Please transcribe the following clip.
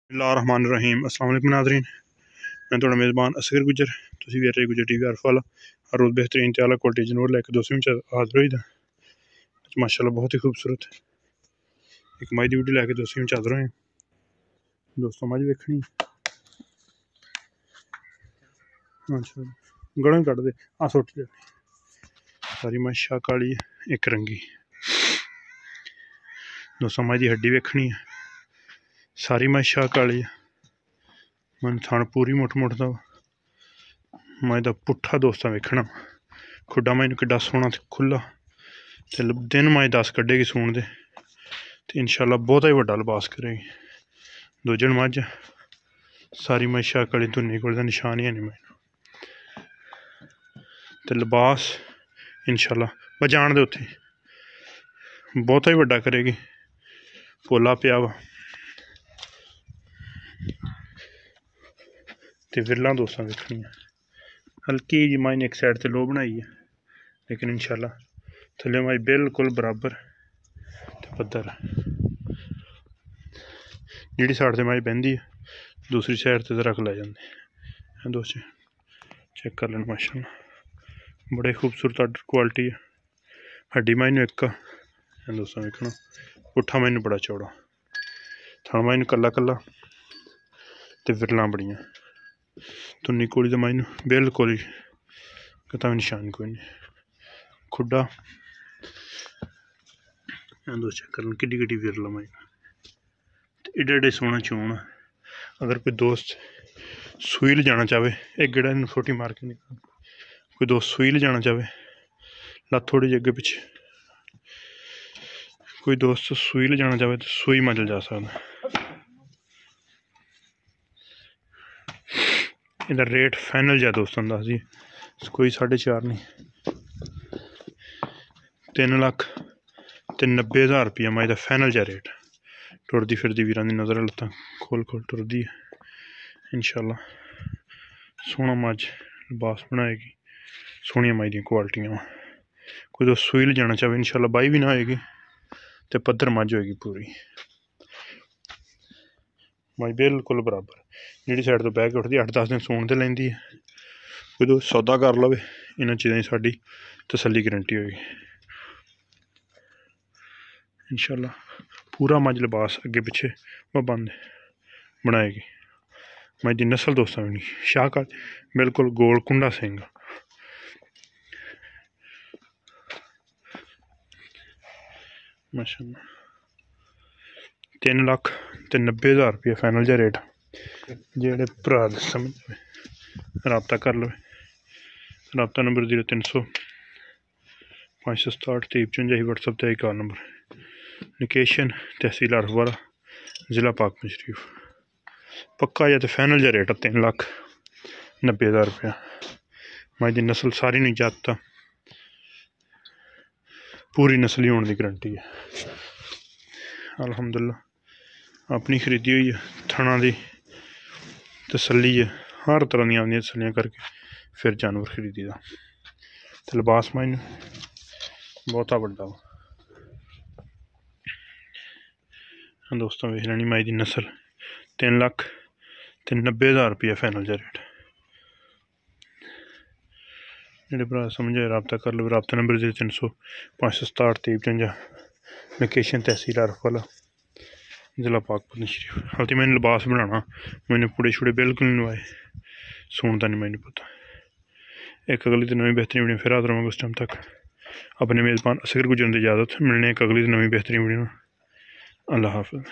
बिस्मिल्लाहिर्रहमानिर्रहीम। अस्सलाम वालेकुम नाज़रीन, मैं थोड़ा मेज़बान असगर गुजर तुसी वे रहे गुजर टीवी हर फल हर रोज़ बेहतरीन त्याला क्वालिटी जनवर लैके दोस्तों में हाजिर होई दा। माशाल्लाह बहुत ही खूबसूरत एक मज दी वीडियो लैके दोस्तों में हाजिर होए। दोस्तों मज वेखनी अच्छा गड़ों कट दे आ सुट दे सारी मज शाह काली एक रंगी। दोस्तों मज दी हड्डी वेखनी है सारी मज शाह काली मन थण पूरी मुठ मुठ दा मज दा पुट्ठा दोस्तां वेखना खुडा मज किड्डा सोहना खुला ते दिन मज 10 कड्ढेगी सूण दे ते इंशाल्लाह बहुता ही वड्डा लिबास करेगी। दूजन मज सारी मज शाह काली धुन्नी कोल दा निशान ही है नहीं मज ते लिबास इंशाल्लाह बजान दे उत्थे बहुता ही वड्डा करेगी। पोला पिया वा ते विरला दोस्तां वेखनियां हल्की जी मज ने एक साइड ते लो बनाई है लेकिन इंशाल्लाह थल्ले मज बिल्कुल बराबर ते पद्धर जिहड़ी साइड ते मज बहंदी है दूसरी साइड ते रख लै जांदे दोस्त चेक कर लेना माशाल्लाह बड़े खूबसूरत आर्डर क्वालिटी है। हड्डी मज नूं एक दोस्तों वेखना पुट्ठा मज नूं बड़ा चौड़ा थण मज नूं कल्ला कल्ला ते विरलां बड़ियां धुन्नी कोली दे मज नूं बिल्कुल ही कता भी निशान कोई नहीं खुडा दोस्त चेक कर किड्डी किड्डी विरला मज एडे एडे सोहना चोन। अगर कोई दोस्त सूई ले जाना चाहे एक गेड़ा छोटी मार के निकल कोई दोस्त सूई ले जाना चाहे लत्त थोड़ी जी अगे पिछे कोई दोस्त सूई ले जाना चाहे तो सूई मजल जा सकता। इहदा रेट फाइनल जा दोस्तों दस दी कोई 4.5 नहीं 3,90,000 रुपया मज का फाइनल जा रेट। टुरदी फिरदी वीरां दी नज़र लत्तां खोल खोल टुरदी है इंशाल्लाह सोहना मज लिबास बनाएगी सोहनिया मज दी क्वालिटियां कोई दोस्त सूई ले जाना चाहे इंशाल्लाह बाई भी ना होएगी तो पद्धर मज होएगी पूरी मज बिल्कुल बराबर जी साइड तो बह के उठती 8-10 दिन सूण ते लैंदी है। कोई दोस्त सौदा कर लवे इन्हां चीज़ां की साडी तसल्ली गारंटी होएगी इंशाल्लाह पूरा मज लिबास अगे पिछे वह बंद बनाएगी। मज की नस्ल दोस्तों भी नहीं शाह का बिल्कुल गोल कुंडा सिंह माशाल्लाह 3,90,000 रुपया फाइनल जा रेट जेड़े भरा समझ रबता कर लो। रबता नंबर 0300 567 2355 व्हाट्सएप ते कॉल नंबर। लोकेशन तहसील अरफवाला जिला पाकपुर शरीफ। पक्का या तो फाइनल जा रेट 3,90,000 रुपया। मज की नस्ल सारी नहीं जाता पूरी नस्ली होने की गारंटी है। अल्हम्दुलिल्लाह अपनी खरीदी हुई है थणा की तसल्ली है हर तरह दी तसलियां करके फिर जानवर खरीदी दा ते लिबास मज बहुता वड्डा दोस्तों वेख लैनी मज की नस्ल 3,90,000 रुपया फाइनल जा रेट। जेडे भरा समझे रबता कर लो। रबता नंबर 0300 567 2355 लोकेशन तहसील अरफवाला जिला पाकपुर शरीफ। हालांकि मैंने लिबास बनाना मैंने पुड़े छुड़े बिल्कुल नहीं लवाए सुनता नहीं मैंने पता। एक अगली तो नवी बेहतरीन वीडियो फिर हाजिर होंगे उस टाइम तक अपने मेज़बान असगर गुजरन की इजाज़त मिलने एक अगली तो नवी बेहतरीन वीडियो। अल्लाह हाफ़िज़।